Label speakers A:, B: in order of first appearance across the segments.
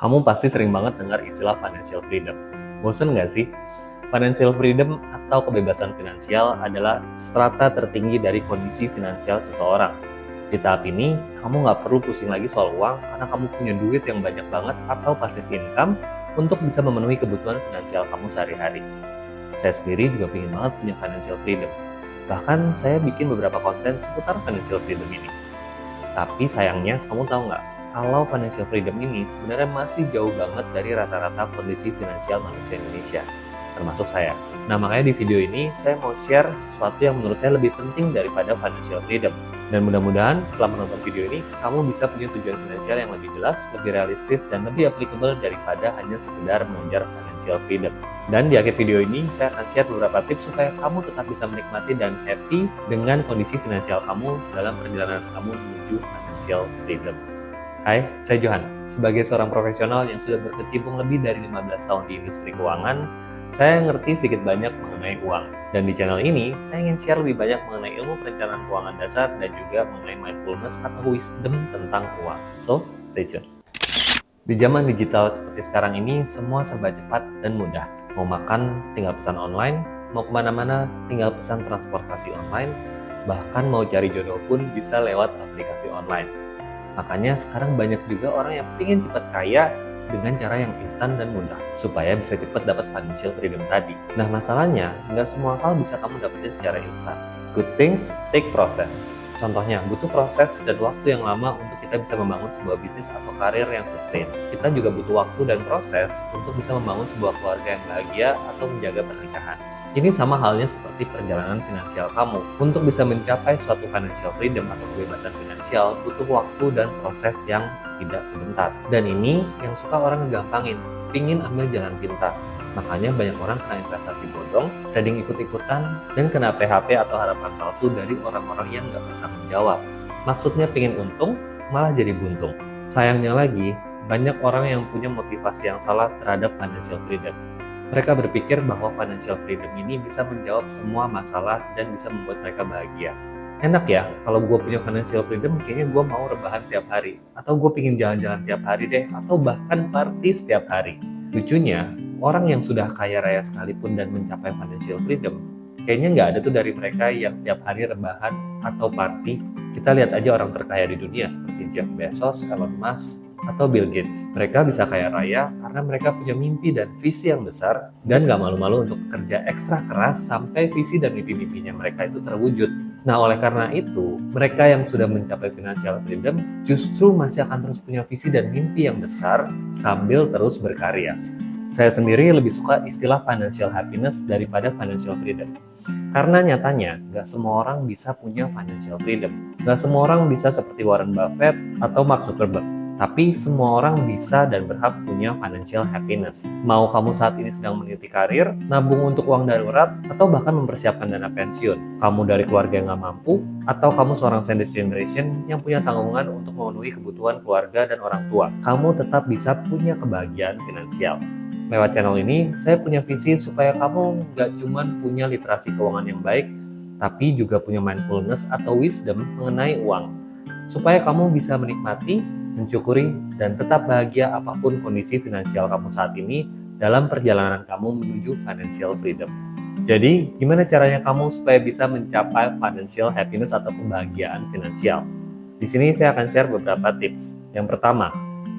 A: Kamu pasti sering banget dengar istilah financial freedom. Bosen nggak sih? Financial freedom atau kebebasan finansial adalah strata tertinggi dari kondisi finansial seseorang. Di tahap ini, kamu nggak perlu pusing lagi soal uang karena kamu punya duit yang banyak banget atau passive income untuk bisa memenuhi kebutuhan finansial kamu sehari-hari. Saya sendiri juga ingin banget punya financial freedom. Bahkan saya bikin beberapa konten seputar financial freedom ini. Tapi sayangnya, kamu tahu nggak? Kalau financial freedom ini sebenarnya masih jauh banget dari rata-rata kondisi finansial manusia Indonesia, termasuk saya. Nah, makanya di video ini saya mau share sesuatu yang menurut saya lebih penting daripada financial freedom. Dan mudah-mudahan setelah menonton video ini, kamu bisa punya tujuan finansial yang lebih jelas, lebih realistis, dan lebih applicable daripada hanya sekedar mengejar financial freedom. Dan di akhir video ini, saya akan share beberapa tips supaya kamu tetap bisa menikmati dan happy dengan kondisi finansial kamu dalam perjalanan kamu menuju financial freedom. Hai, saya Johan. Sebagai seorang profesional yang sudah berkecimpung lebih dari 15 tahun di industri keuangan, saya ngerti sedikit banyak mengenai uang. Dan di channel ini, saya ingin share lebih banyak mengenai ilmu perencanaan keuangan dasar dan juga mengenai mindfulness atau wisdom tentang uang. So, stay tune. Di zaman digital seperti sekarang ini, semua serba cepat dan mudah. Mau makan, tinggal pesan online. Mau kemana-mana, tinggal pesan transportasi online. Bahkan mau cari jodoh pun bisa lewat aplikasi online. Makanya sekarang banyak juga orang yang ingin cepat kaya dengan cara yang instan dan mudah, supaya bisa cepat dapat financial freedom tadi. Nah, masalahnya, nggak semua hal bisa kamu dapetin secara instan. Good things take process. Contohnya, butuh proses dan waktu yang lama untuk kita bisa membangun sebuah bisnis atau karir yang sustain. Kita juga butuh waktu dan proses untuk bisa membangun sebuah keluarga yang bahagia atau menjaga pernikahan. Ini sama halnya seperti perjalanan finansial kamu. Untuk bisa mencapai suatu financial freedom atau kebebasan finansial, butuh waktu dan proses yang tidak sebentar. Dan ini yang suka orang ngegampangin, pingin ambil jalan pintas. Makanya banyak orang kena investasi bodong, trading ikut-ikutan, dan kena PHP atau harapan palsu dari orang-orang yang nggak pernah menjawab. Maksudnya pingin untung, malah jadi buntung. Sayangnya lagi, banyak orang yang punya motivasi yang salah terhadap financial freedom. Mereka berpikir bahwa financial freedom ini bisa menjawab semua masalah dan bisa membuat mereka bahagia. Enak ya, kalau gue punya financial freedom, kayaknya gue mau rebahan tiap hari. Atau gue pingin jalan-jalan tiap hari deh, atau bahkan party setiap hari. Lucunya, orang yang sudah kaya raya sekalipun dan mencapai financial freedom, kayaknya nggak ada tuh dari mereka yang tiap hari rebahan atau party. Kita lihat aja orang terkaya di dunia seperti Jeff Bezos, Elon Musk, atau Bill Gates. Mereka bisa kaya raya karena mereka punya mimpi dan visi yang besar dan gak malu-malu untuk bekerja ekstra keras sampai visi dan mimpi-mimpinya mereka itu terwujud. Nah, oleh karena itu, mereka yang sudah mencapai financial freedom justru masih akan terus punya visi dan mimpi yang besar sambil terus berkarya. Saya sendiri lebih suka istilah financial happiness daripada financial freedom. Karena nyatanya, gak semua orang bisa punya financial freedom. Gak semua orang bisa seperti Warren Buffett atau Mark Zuckerberg. Tapi semua orang bisa dan berhak punya financial happiness. Mau kamu saat ini sedang meniti karir, nabung untuk uang darurat, atau bahkan mempersiapkan dana pensiun. Kamu dari keluarga yang gak mampu, atau kamu seorang sandwich generation yang punya tanggungan untuk memenuhi kebutuhan keluarga dan orang tua. Kamu tetap bisa punya kebahagiaan finansial. Lewat channel ini, saya punya visi supaya kamu gak cuma punya literasi keuangan yang baik, tapi juga punya mindfulness atau wisdom mengenai uang. Supaya kamu bisa menikmati, mensyukuri, dan tetap bahagia apapun kondisi finansial kamu saat ini dalam perjalanan kamu menuju financial freedom. Jadi, gimana caranya kamu supaya bisa mencapai financial happiness atau kebahagiaan finansial? Di sini saya akan share beberapa tips. Yang pertama,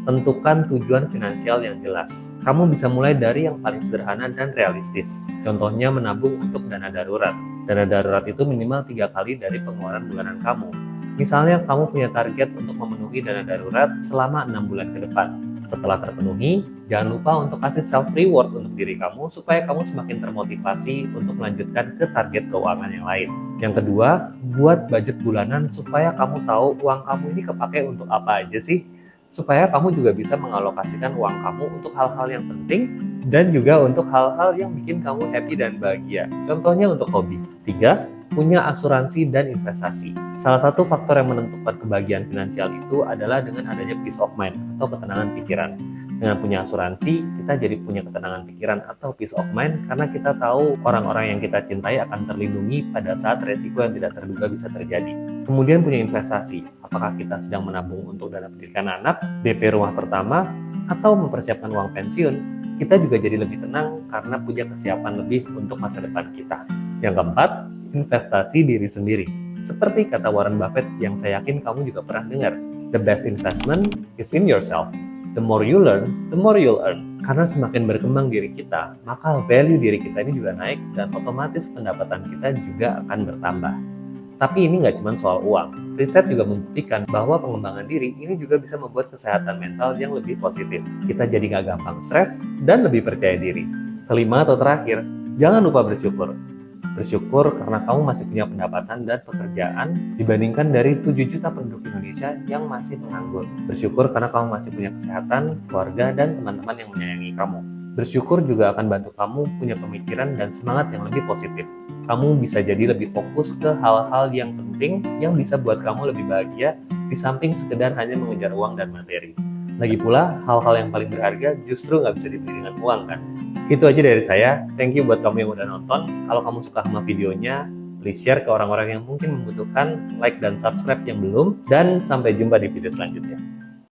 A: tentukan tujuan finansial yang jelas. Kamu bisa mulai dari yang paling sederhana dan realistis. Contohnya menabung untuk dana darurat. Dana darurat itu minimal 3 kali dari pengeluaran bulanan kamu. Misalnya kamu punya target untuk memenuhi dana darurat selama 6 bulan ke depan. Setelah terpenuhi, jangan lupa untuk kasih self reward untuk diri kamu supaya kamu semakin termotivasi untuk melanjutkan ke target keuangan yang lain. Yang kedua, buat budget bulanan supaya kamu tahu uang kamu ini kepake untuk apa aja sih. Supaya kamu juga bisa mengalokasikan uang kamu untuk hal-hal yang penting dan juga untuk hal-hal yang bikin kamu happy dan bahagia. Contohnya untuk hobi. 3. Punya asuransi dan investasi. Salah satu faktor yang menentukan kebahagiaan finansial itu adalah dengan adanya peace of mind atau ketenangan pikiran. Dengan punya asuransi, kita jadi punya ketenangan pikiran atau peace of mind karena kita tahu orang-orang yang kita cintai akan terlindungi pada saat resiko yang tidak terduga bisa terjadi. Kemudian punya investasi. Apakah kita sedang menabung untuk dana pendidikan anak, DP rumah pertama, atau mempersiapkan uang pensiun, kita juga jadi lebih tenang karena punya kesiapan lebih untuk masa depan kita. Yang keempat, investasi diri sendiri. Seperti kata Warren Buffett yang saya yakin kamu juga pernah dengar, the best investment is in yourself. The more you learn, the more you'll earn. Karena semakin berkembang diri kita, maka value diri kita ini juga naik dan otomatis pendapatan kita juga akan bertambah. Tapi ini nggak cuma soal uang. Riset juga membuktikan bahwa pengembangan diri ini juga bisa membuat kesehatan mental yang lebih positif. Kita jadi nggak gampang stres dan lebih percaya diri. Kelima atau terakhir, jangan lupa bersyukur. Bersyukur karena kamu masih punya pendapatan dan pekerjaan dibandingkan dari 7 juta penduduk Indonesia yang masih menganggur. Bersyukur karena kamu masih punya kesehatan, keluarga, dan teman-teman yang menyayangi kamu. Bersyukur juga akan bantu kamu punya pemikiran dan semangat yang lebih positif. Kamu bisa jadi lebih fokus ke hal-hal yang penting yang bisa buat kamu lebih bahagia di samping sekedar hanya mengejar uang dan materi. Lagi pula, hal-hal yang paling berharga justru nggak bisa dibeli dengan uang kan? Itu aja dari saya. Thank you buat kamu yang udah nonton. Kalau kamu suka sama videonya, please share ke orang-orang yang mungkin membutuhkan, like dan subscribe yang belum, dan sampai jumpa di video selanjutnya.